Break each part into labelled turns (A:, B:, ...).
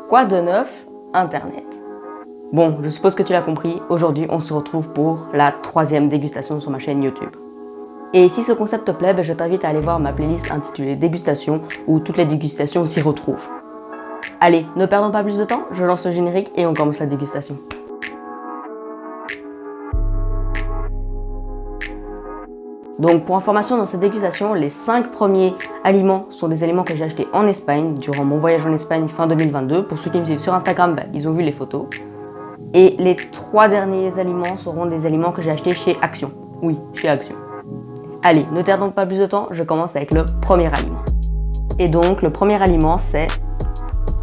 A: Quoi de neuf? Internet. Bon, je suppose que tu l'as compris, aujourd'hui on se retrouve pour la 3e dégustation sur ma chaîne YouTube. Et si ce concept te plaît, je t'invite à aller voir ma playlist intitulée Dégustation où toutes les dégustations s'y retrouvent. Allez, ne perdons pas plus de temps, je lance le générique et on commence la dégustation. Donc pour information, dans cette dégustation, les 5 premiers aliments sont des aliments que j'ai achetés en Espagne durant mon voyage en Espagne fin 2022. Pour ceux qui me suivent sur Instagram, ils ont vu les photos. Et les 3 derniers aliments seront des aliments que j'ai achetés chez Action. Oui, chez Action. Allez, ne perdons pas plus de temps, je commence avec le premier aliment. Et donc le premier aliment, c'est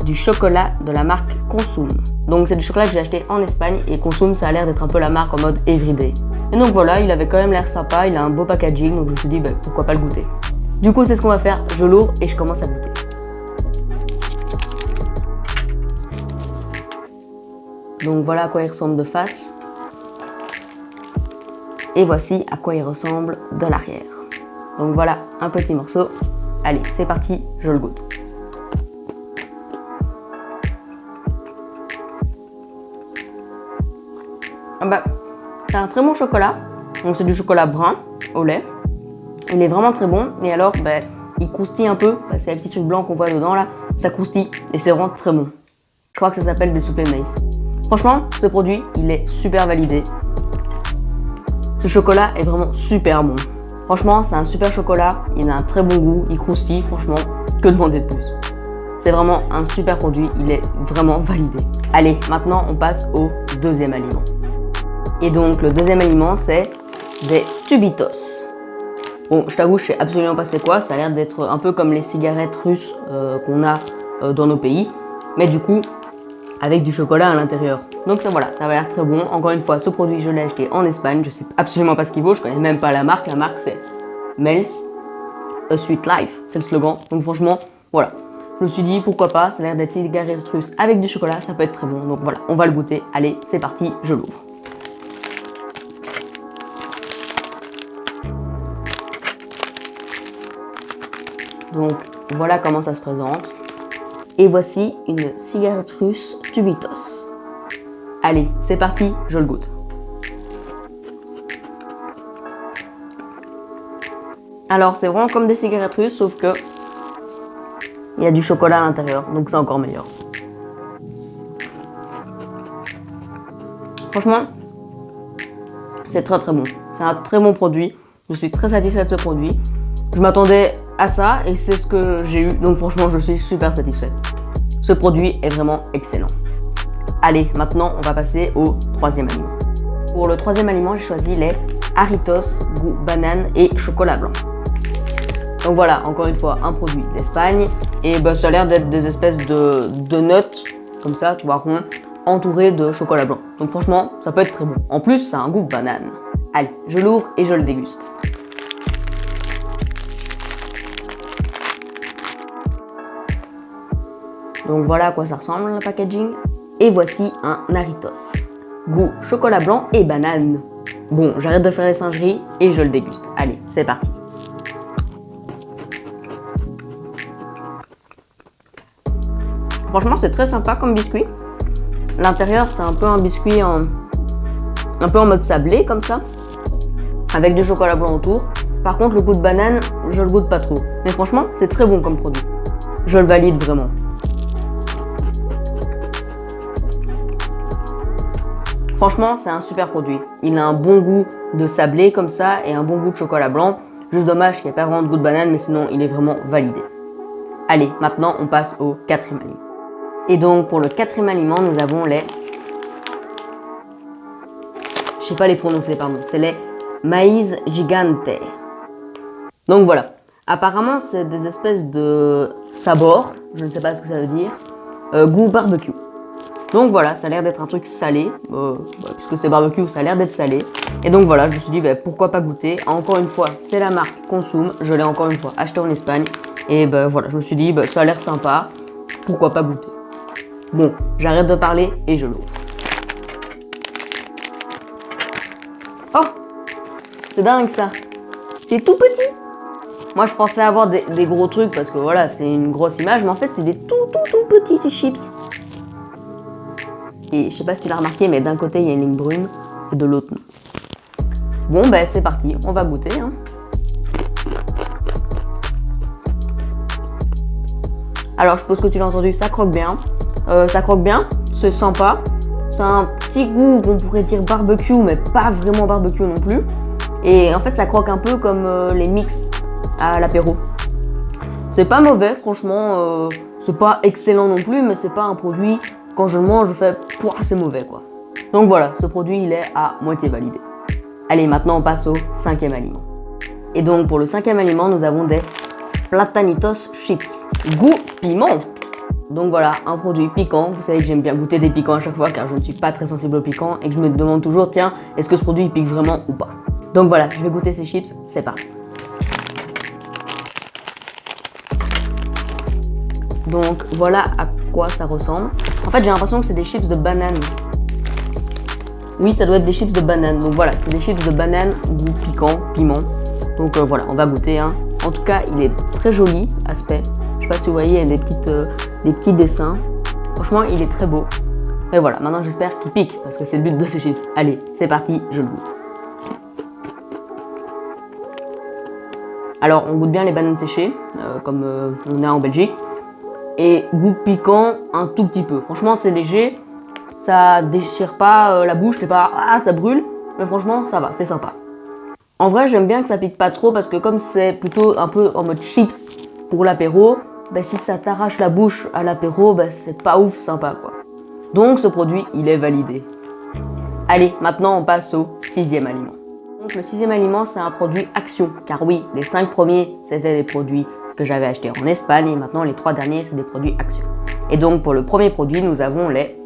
A: du chocolat de la marque Consum. Donc c'est du chocolat que j'ai acheté en Espagne et Consum, ça a l'air d'être un peu la marque en mode everyday. Et donc voilà, il avait quand même l'air sympa, il a un beau packaging, donc je me suis dit pourquoi pas le goûter. Du coup c'est ce qu'on va faire, je l'ouvre et je commence à goûter. Donc voilà à quoi il ressemble de face. Et voici à quoi il ressemble de l'arrière. Donc voilà, un petit morceau. Allez, c'est parti, je le goûte. C'est un très bon chocolat. Donc c'est du chocolat brun au lait. Il est vraiment très bon. Et alors, il croustille un peu. C'est les petits trucs blancs qu'on voit dedans là. Ça croustille et c'est vraiment très bon. Je crois que ça s'appelle des soufflés de maïs. Franchement, ce produit, il est super validé. Ce chocolat est vraiment super bon. Franchement, c'est un super chocolat. Il a un très bon goût. Il croustille. Franchement, que demander de plus? C'est vraiment un super produit. Il est vraiment validé. Allez, maintenant, on passe au deuxième aliment. Et donc le deuxième aliment, c'est des Tubitos. Bon, je t'avoue, je sais absolument pas c'est quoi. Ça a l'air d'être un peu comme les cigarettes russes qu'on a dans nos pays. Mais du coup, avec du chocolat à l'intérieur. Donc ça, voilà, ça va l'air très bon. Encore une fois, ce produit, je l'ai acheté en Espagne. Je sais absolument pas ce qu'il vaut. Je connais même pas la marque. La marque, c'est Mel's A Sweet Life. C'est le slogan. Donc franchement, voilà. Je me suis dit, pourquoi pas. Ça a l'air d'être cigarettes russes avec du chocolat. Ça peut être très bon. Donc voilà, on va le goûter. Allez, c'est parti, je l'ouvre. Donc voilà comment ça se présente. Et voici une cigarette russe Tubitos. Allez, c'est parti, je le goûte. Alors c'est vraiment comme des cigarettes russes, sauf que il y a du chocolat à l'intérieur, donc c'est encore meilleur. Franchement, c'est très très bon. C'est un très bon produit. Je suis très satisfaite de ce produit. Je m'attendais à ça et c'est ce que j'ai eu, donc franchement je suis super satisfaite. Ce produit est vraiment excellent. Allez, maintenant on va passer au troisième aliment. Pour le troisième aliment, j'ai choisi les Jarritos goût banane et chocolat blanc. Donc voilà, encore une fois, un produit d'Espagne et ça a l'air d'être des espèces de nuts, comme ça, tu vois, rond, entourés de chocolat blanc. Donc franchement, ça peut être très bon. En plus, ça a un goût banane. Allez, je l'ouvre et je le déguste. Donc voilà à quoi ça ressemble le packaging. Et voici un Jarritos. Goût chocolat blanc et banane. Bon, j'arrête de faire les singeries et je le déguste. Allez, c'est parti. Franchement, c'est très sympa comme biscuit. L'intérieur, c'est un peu un biscuit un peu en mode sablé comme ça, avec du chocolat blanc autour. Par contre, le goût de banane, je le goûte pas trop. Mais franchement, c'est très bon comme produit. Je le valide vraiment. Franchement, c'est un super produit. Il a un bon goût de sablé comme ça et un bon goût de chocolat blanc. Juste dommage qu'il n'y ait pas vraiment de goût de banane, mais sinon, il est vraiment validé. Allez, maintenant, on passe au quatrième aliment. Et donc, pour le quatrième aliment, nous avons les... Je sais pas les prononcer, pardon. C'est les Maíz Gigante. Donc voilà. Apparemment, c'est des espèces de sabor. Je ne sais pas ce que ça veut dire. Goût barbecue. Donc voilà, ça a l'air d'être un truc salé, puisque c'est barbecue, ça a l'air d'être salé. Et donc voilà, je me suis dit, pourquoi pas goûter. Encore une fois, c'est la marque Consum, je l'ai encore une fois acheté en Espagne. Et voilà, je me suis dit, ça a l'air sympa, pourquoi pas goûter. Bon, j'arrête de parler et je l'ouvre. Oh, c'est dingue ça. C'est tout petit. Moi, je pensais avoir des gros trucs, parce que voilà, c'est une grosse image, mais en fait, c'est des tout petits chips. Et je sais pas si tu l'as remarqué, mais d'un côté il y a une ligne brune et de l'autre non. Bon ben c'est parti, on va goûter. Hein. Alors je suppose que tu l'as entendu, ça croque bien. C'est sympa. C'est un petit goût qu'on pourrait dire barbecue, mais pas vraiment barbecue non plus. Et en fait ça croque un peu comme les mix à l'apéro. C'est pas mauvais, franchement. C'est pas excellent non plus, mais c'est pas un produit, quand je le mange, je fais « pouah, c'est mauvais quoi ». Donc voilà, ce produit il est à moitié validé. Allez, maintenant on passe au 5e aliment. Et donc pour le 5e aliment, nous avons des Platanitos Chips, goût piment. Donc voilà, un produit piquant. Vous savez que j'aime bien goûter des piquants à chaque fois car je ne suis pas très sensible au piquant et que je me demande toujours, tiens, est-ce que ce produit il pique vraiment ou pas. Donc voilà, je vais goûter ces chips, c'est parti. Donc voilà à quoi ça ressemble. En fait, j'ai l'impression que c'est des chips de banane. Oui, ça doit être des chips de banane. Donc voilà, c'est des chips de banane, goût piquant, piment. Donc voilà, on va goûter. Hein. En tout cas, il est très joli, aspect. Je sais pas si vous voyez, il y a des petits dessins. Franchement, il est très beau. Et voilà, maintenant j'espère qu'il pique, parce que c'est le but de ces chips. Allez, c'est parti, je le goûte. Alors, on goûte bien les bananes séchées, comme on a en Belgique. Et goût piquant, un tout petit peu. Franchement, c'est léger. Ça déchire pas la bouche, c'est pas ah ça brûle, mais franchement ça va, c'est sympa. En vrai j'aime bien que ça pique pas trop parce que comme c'est plutôt un peu en mode chips pour l'apéro, ben, si ça t'arrache la bouche à l'apéro, ben, c'est pas ouf sympa quoi. Donc ce produit il est validé. Allez, maintenant on passe au 6e aliment. Donc le 6e aliment c'est un produit Action, car oui, les 5 premiers c'était des produits que j'avais achetés en Espagne et maintenant les 3 derniers c'est des produits Action. Et donc pour le premier produit nous avons les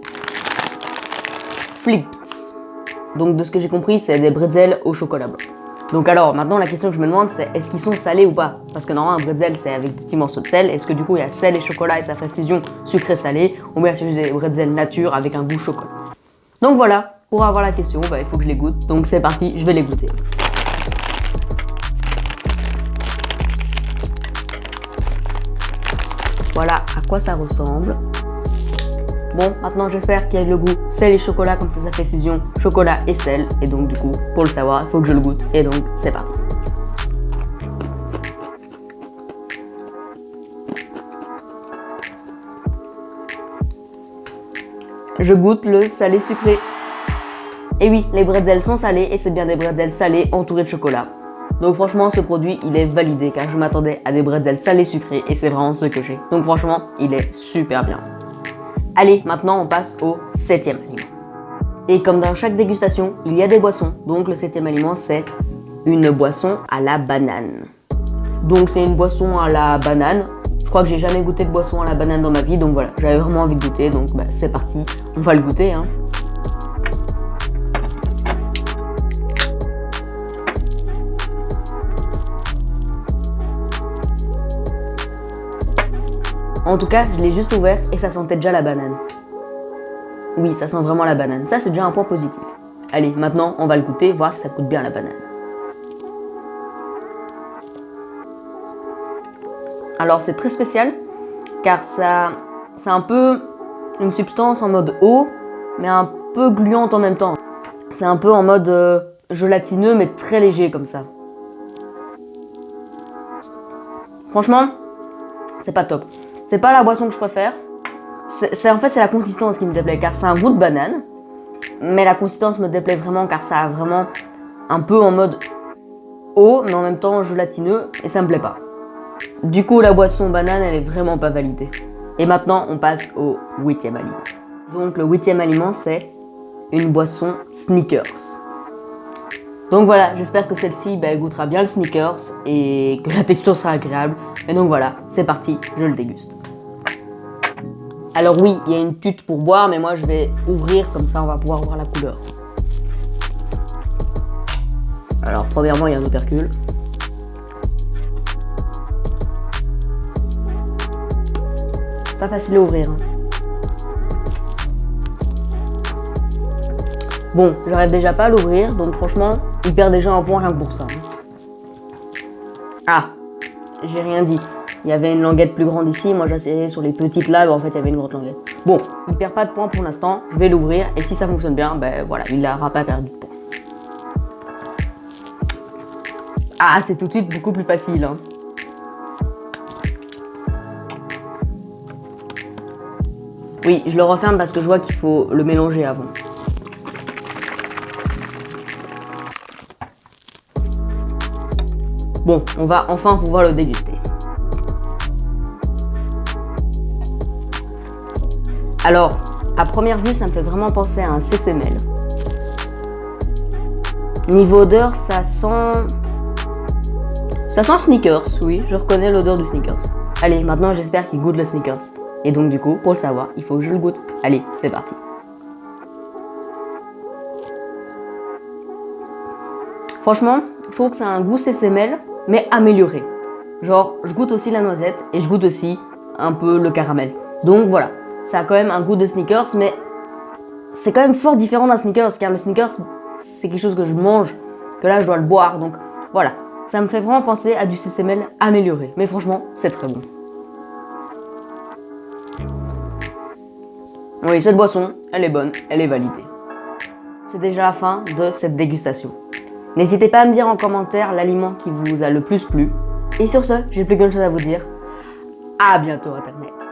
A: Flips. Donc de ce que j'ai compris, c'est des bretzels au chocolat blanc. Donc alors maintenant la question que je me demande c'est est-ce qu'ils sont salés ou pas? Parce que normalement un bretzel c'est avec des petits morceaux de sel. Est-ce que du coup il y a sel et chocolat et ça fait fusion sucré-salé? Ou bien c'est juste des bretzels nature avec un goût chocolat? Donc voilà, pour avoir la question, bah, il faut que je les goûte. Donc c'est parti, je vais les goûter. Voilà à quoi ça ressemble. Bon, maintenant j'espère qu'il y a le goût sel et chocolat, comme ça fait fusion chocolat et sel. Et donc du coup, pour le savoir, il faut que je le goûte. Et donc, c'est parti. Je goûte le salé sucré. Et oui, les bretzels sont salés et c'est bien des bretzels salés entourés de chocolat. Donc franchement, ce produit, il est validé car je m'attendais à des bretzels salés sucrés et c'est vraiment ce que j'ai. Donc franchement, il est super bien. Allez, maintenant on passe au 7e aliment. Et comme dans chaque dégustation, il y a des boissons. Donc le 7e aliment, c'est une boisson à la banane. Donc c'est une boisson à la banane. Je crois que j'ai jamais goûté de boisson à la banane dans ma vie. Donc voilà, j'avais vraiment envie de goûter. Donc bah, c'est parti, on va le goûter. Hein. En tout cas, je l'ai juste ouvert et ça sentait déjà la banane. Oui, ça sent vraiment la banane. Ça, c'est déjà un point positif. Allez, maintenant, on va le goûter, voir si ça goûte bien la banane. Alors, c'est très spécial, car c'est un peu une substance en mode eau, mais un peu gluante en même temps. C'est un peu en mode gelatineux, mais très léger comme ça. Franchement, c'est pas top. C'est pas la boisson que je préfère. En fait, c'est la consistance qui me déplaît, car c'est un goût de banane. Mais la consistance me déplaît vraiment, car ça a vraiment un peu en mode eau, mais en même temps gelatineux, et ça me plaît pas. Du coup, la boisson banane, elle est vraiment pas validée. Et maintenant, on passe au 8e aliment. Donc, le 8e aliment, c'est une boisson Snickers. Donc voilà, j'espère que celle-ci elle goûtera bien le Snickers et que la texture sera agréable. Et donc voilà, c'est parti, je le déguste. Alors oui, il y a une tute pour boire, mais moi je vais ouvrir, comme ça on va pouvoir voir la couleur. Alors premièrement, il y a un opercule. Pas facile à ouvrir. Hein. Bon, j'arrive déjà pas à l'ouvrir, donc franchement, il perd déjà un point rien que pour ça. Ah, j'ai rien dit. Il y avait une languette plus grande ici, moi j'ai essayé sur les petites là, mais en fait il y avait une grosse languette. Bon, il perd pas de points pour l'instant, je vais l'ouvrir et si ça fonctionne bien, ben voilà, il n'aura pas perdu de points. Ah, c'est tout de suite beaucoup plus facile. Hein. Oui, je le referme parce que je vois qu'il faut le mélanger avant. Bon, on va enfin pouvoir le déguster. Alors, à première vue, ça me fait vraiment penser à un CCML. Niveau odeur, ça sent Snickers, oui, je reconnais l'odeur du Snickers. Allez, maintenant j'espère qu'il goûte le Snickers. Et donc du coup, pour le savoir, il faut que je le goûte. Allez, c'est parti. Franchement, je trouve que c'est un goût CCML, mais amélioré. Genre, je goûte aussi la noisette et je goûte aussi un peu le caramel. Donc voilà, ça a quand même un goût de Snickers, mais c'est quand même fort différent d'un Snickers, car le Snickers, c'est quelque chose que je mange, que là je dois le boire, donc voilà. Ça me fait vraiment penser à du CCML amélioré. Mais franchement, c'est très bon. Oui, cette boisson, elle est bonne, elle est validée. C'est déjà la fin de cette dégustation. N'hésitez pas à me dire en commentaire l'aliment qui vous a le plus plu. Et sur ce, j'ai plus qu'une chose à vous dire. À bientôt Internet.